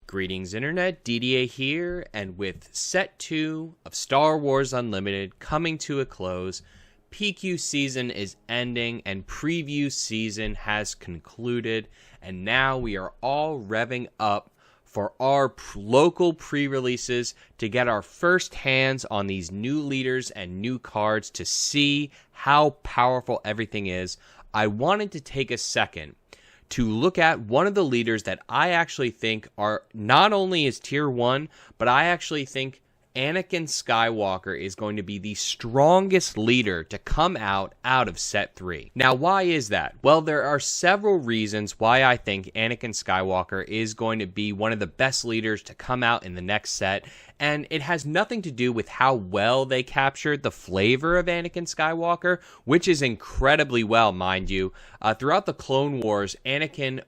Greetings Internet, DDA here, and with Set 2 of Star Wars Unlimited coming to a close, PQ season is ending and preview season has concluded, and now we are all revving up for our local pre-releases to get our first hands on these new leaders and new cards to see how powerful everything is. I wanted to take a second to look at one of the leaders that I actually think are not only is tier 1, but I actually think Anakin Skywalker is going to be the strongest leader to come out of set 3. Now, why is that? Well, there are several reasons why I think Anakin Skywalker is going to be one of the best leaders to come out in the next set, and it has nothing to do with how well they captured the flavor of Anakin Skywalker, which is incredibly well, mind you. Throughout the Clone Wars, Anakin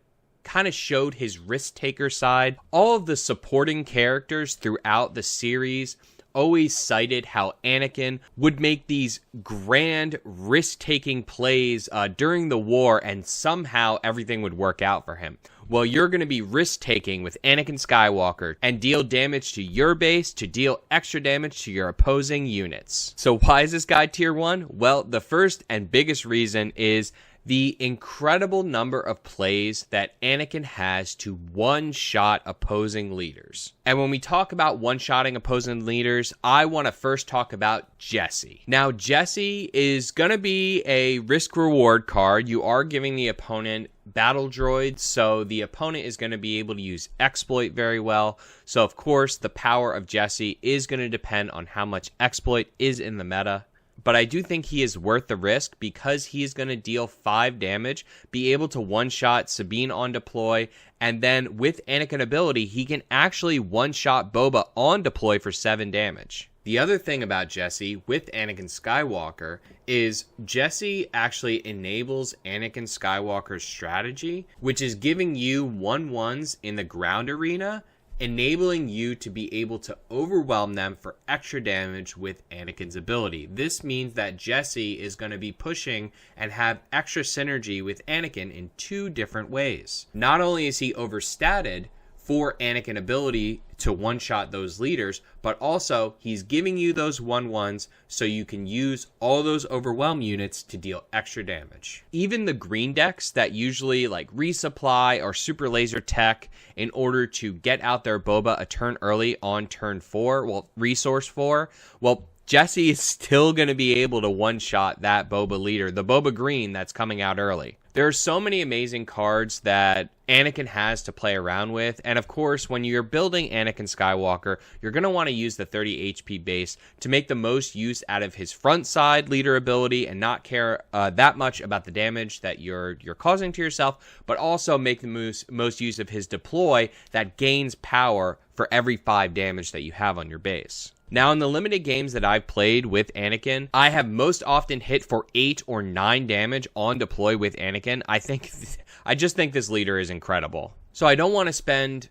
kind of showed his risk-taker side. All of the supporting characters throughout the series always cited how Anakin would make these grand risk-taking plays during the war, and somehow everything would work out for him. Well, you're going to be risk-taking with Anakin Skywalker and deal damage to your base to deal extra damage to your opposing units. So why is this guy tier 1? Well, the first and biggest reason is the incredible number of plays that Anakin has to one-shot opposing leaders. And when we talk about one-shotting opposing leaders, I want to first talk about Jesse. Now, Jesse is going to be a risk-reward card. You are giving the opponent battle droids, so the opponent is going to be able to use exploit very well. So, of course, the power of Jesse is going to depend on how much exploit is in the meta. But I do think he is worth the risk because he is going to deal 5 damage, be able to one-shot Sabine on deploy, and then with Anakin ability, he can actually one-shot Boba on deploy for 7 damage. The other thing about Jesse with Anakin Skywalker is Jesse actually enables Anakin Skywalker's strategy, which is giving you 1/1s in the ground arena, enabling you to be able to overwhelm them for extra damage with Anakin's ability. This means that Jesse is going to be pushing and have extra synergy with Anakin in 2 different ways. Not only is he overstated for Anakin ability to one-shot those leaders, but also he's giving you those 1/1s so you can use all those overwhelm units to deal extra damage. Even the green decks that usually like resupply or super laser tech in order to get out their Boba a turn early on turn 4, well, resource 4, well, Jesse is still going to be able to one-shot that Boba leader, the Boba Green that's coming out early. There are so many amazing cards that Anakin has to play around with, and of course, when you're building Anakin Skywalker, you're going to want to use the 30 HP base to make the most use out of his front side leader ability and not care that much about the damage that you're causing to yourself, but also make the most use of his deploy that gains power for every 5 damage that you have on your base. Now, in the limited games that I've played with Anakin, I have most often hit for 8 or 9 damage on deploy with Anakin. I just think this leader is incredible. So I don't want to spend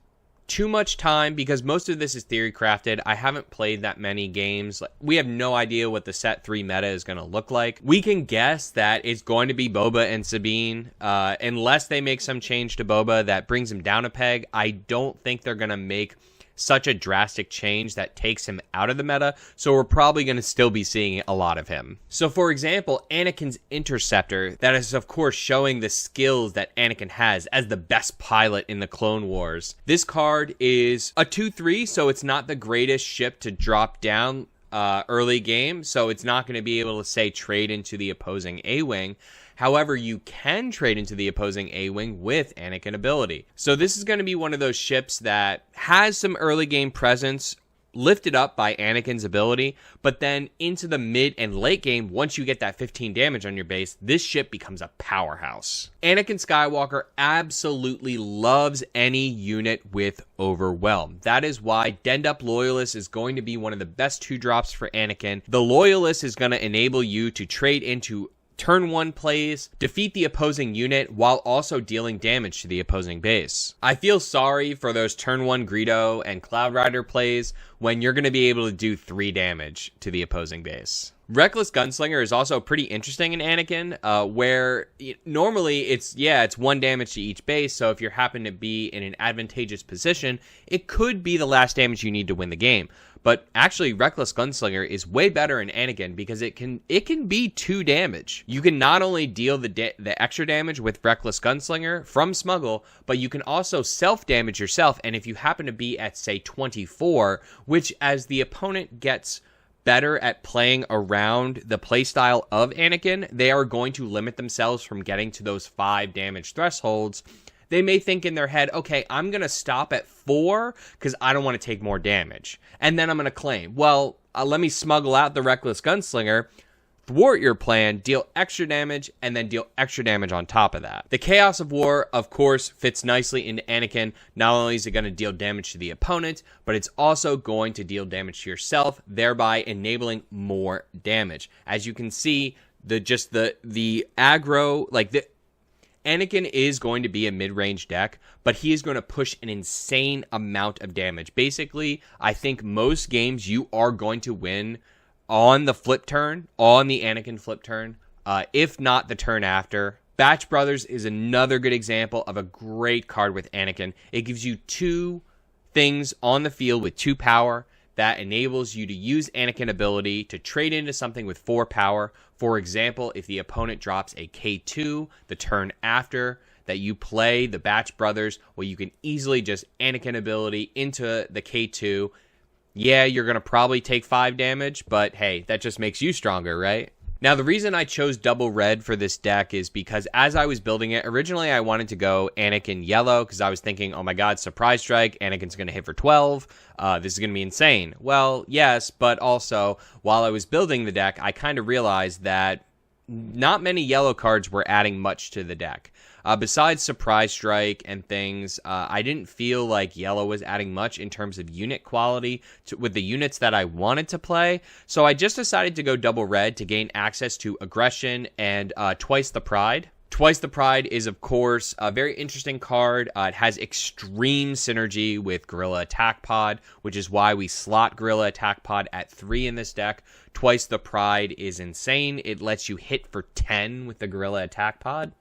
too much time because most of this is theory crafted. I haven't played that many games. We have no idea what the set 3 meta is going to look like. We can guess that it's going to be Boba and Sabine, unless they make some change to Boba that brings him down a peg. I don't think they're going to make such a drastic change that takes him out of the meta, so we're probably going to still be seeing a lot of him. So for example, Anakin's Interceptor, that is of course showing the skills that Anakin has as the best pilot in the Clone Wars. This card is a 2/3, so it's not the greatest ship to drop down early game, so it's not going to be able to say trade into the opposing A-Wing. However, you can trade into the opposing A-Wing with Anakin ability. So this is going to be one of those ships that has some early game presence lifted up by Anakin's ability, but then into the mid and late game, once you get that 15 damage on your base, this ship becomes a powerhouse. Anakin Skywalker absolutely loves any unit with Overwhelm. That is why Dend Up Loyalist is going to be one of the best 2-drops for Anakin. The Loyalist is going to enable you to trade into turn 1 plays, defeat the opposing unit while also dealing damage to the opposing base. I feel sorry for those turn 1 Greedo and Cloud Rider plays when you're going to be able to do 3 damage to the opposing base. Reckless Gunslinger is also pretty interesting in Anakin, where normally it's 1 damage to each base, so if you happen to be in an advantageous position, it could be the last damage you need to win the game. But actually, Reckless Gunslinger is way better in Anakin because it can be 2 damage. You can not only deal the extra damage with Reckless Gunslinger from Smuggle, but you can also self-damage yourself, and if you happen to be at, say, 24, which as the opponent gets better at playing around the playstyle of Anakin, they are going to limit themselves from getting to those 5 damage thresholds. They may think in their head, okay, I'm going to stop at 4 because I don't want to take more damage. And then I'm going to claim, well, let me smuggle out the Reckless Gunslinger, thwart your plan, deal extra damage, and then deal extra damage on top of that. The Chaos of War, of course, fits nicely into Anakin. Not only is it going to deal damage to the opponent, but it's also going to deal damage to yourself, thereby enabling more damage. As you can see, the aggro, Anakin is going to be a mid-range deck, but he is going to push an insane amount of damage. Basically, I think most games you are going to win on the flip turn, on the Anakin flip turn, if not the turn after. Batch Brothers is another good example of a great card with Anakin. It gives you 2 things on the field with 2 power that enables you to use Anakin ability to trade into something with 4 power. For example, if the opponent drops a K2 the turn after that you play the Batch Brothers, well, you can easily just Anakin ability into the K2. Yeah, you're going to probably take 5 damage, but hey, that just makes you stronger, right? Now, the reason I chose double red for this deck is because as I was building it, originally I wanted to go Anakin yellow because I was thinking, oh my god, Surprise Strike, Anakin's going to hit for 12. This is going to be insane. Well, yes, but also, while I was building the deck, I kind of realized that not many yellow cards were adding much to the deck. Besides Surprise Strike and things, I didn't feel like yellow was adding much in terms of unit quality with the units that I wanted to play. So I just decided to go double red to gain access to aggression and Twice the Pride. Twice the Pride is, of course, a very interesting card. It has extreme synergy with Gorilla Attack Pod, which is why we slot Gorilla Attack Pod at 3 in this deck. Twice the Pride is insane. It lets you hit for 10 with the Gorilla Attack Pod.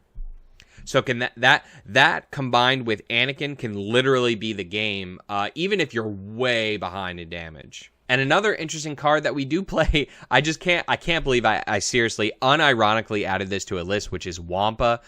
So can that combined with Anakin can literally be the game, even if you're way behind in damage. And another interesting card that we do play, I can't believe I seriously unironically added this to a list, which is Wampa.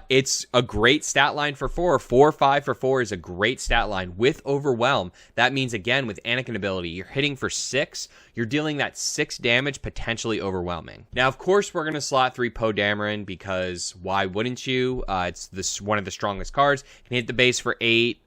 It's a great stat line for 4. 4/5 for 4 is a great stat line with Overwhelm. That means, again, with Anakin ability, you're hitting for 6. You're dealing that 6 damage, potentially overwhelming. Now, of course, we're going to slot 3 Poe Dameron because why wouldn't you? It's one of the strongest cards. Can hit the base for 8.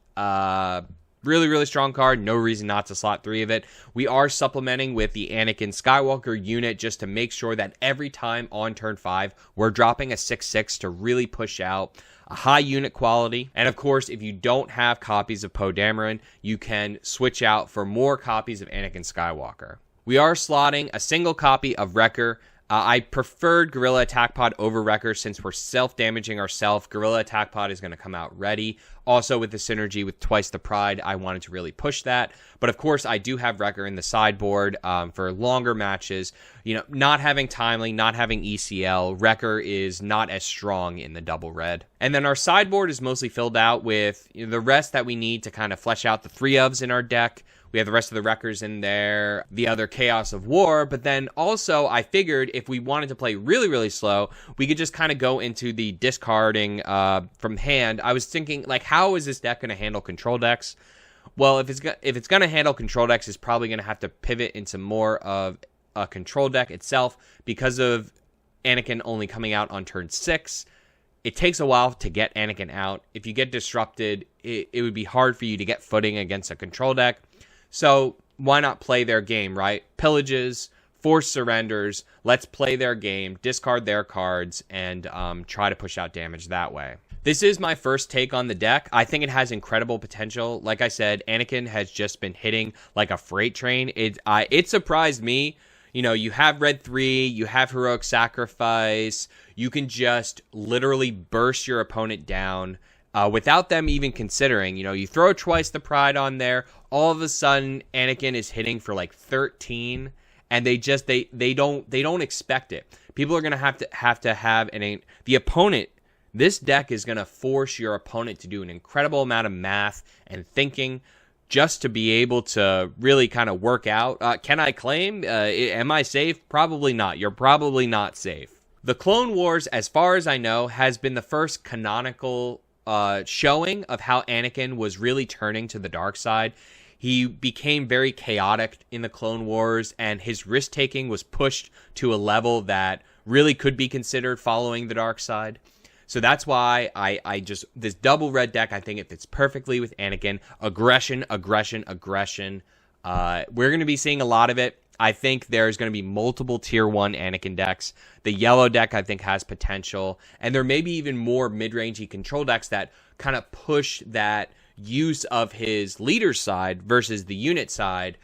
Really, really strong card. No reason not to slot 3 of it. We are supplementing with the Anakin Skywalker unit just to make sure that every time on turn 5, we're dropping a 6/6 to really push out a high unit quality. And of course, if you don't have copies of Poe Dameron, you can switch out for more copies of Anakin Skywalker. We are slotting a single copy of Wrecker. I preferred Gorilla Attack Pod over Wrecker since we're self-damaging ourselves. Gorilla Attack Pod is going to come out ready. Also, with the synergy with Twice the Pride, I wanted to really push that. But of course, I do have Wrecker in the sideboard for longer matches. You know, not having Timely, not having ECL, Wrecker is not as strong in the double red. And then our sideboard is mostly filled out with the rest that we need to kind of flesh out the 3 ofs in our deck. We have the rest of the Wreckers in there, the other Chaos of War, but then also I figured if we wanted to play really, really slow, we could just kind of go into the discarding from hand. I was thinking, like, how is this deck going to handle control decks? Well, if it's going to handle control decks, it's probably going to have to pivot into more of a control deck itself because of Anakin only coming out on turn 6. It takes a while to get Anakin out. If you get disrupted, it would be hard for you to get footing against a control deck. So why not play their game, right? Pillages, forced surrenders, let's play their game, discard their cards, and try to push out damage that way. This is my first take on the deck. I think it has incredible potential. Like I said, Anakin has just been hitting like a freight train. It surprised me. You know, you have Red 3, you have Heroic Sacrifice, you can just literally burst your opponent down without them even considering. You know, you throw Twice the Pride on there, all of a sudden Anakin is hitting for like 13, and they don't expect it. People are going to have the opponent. This deck is going to force your opponent to do an incredible amount of math and thinking just to be able to really kind of work out. Can I claim? Am I safe? Probably not. You're probably not safe. The Clone Wars, as far as I know, has been the first canonical showing of how Anakin was really turning to the dark side. He became very chaotic in the Clone Wars, and his risk-taking was pushed to a level that really could be considered following the dark side. So that's why this double red deck, I think it fits perfectly with Anakin. Aggression, aggression, aggression. We're going to be seeing a lot of it. I think there's going to be multiple tier 1 Anakin decks. The yellow deck, I think, has potential. And there may be even more mid-rangey control decks that kind of push that use of his leader side versus the unit side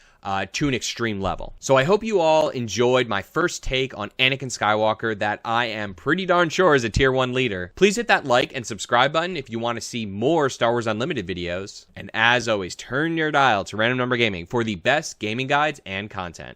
to an extreme level. So I hope you all enjoyed my first take on Anakin Skywalker that I am pretty darn sure is a tier 1 leader. Please hit that like and subscribe button if you want to see more Star Wars Unlimited videos. And as always, turn your dial to Random Number Gaming for the best gaming guides and content.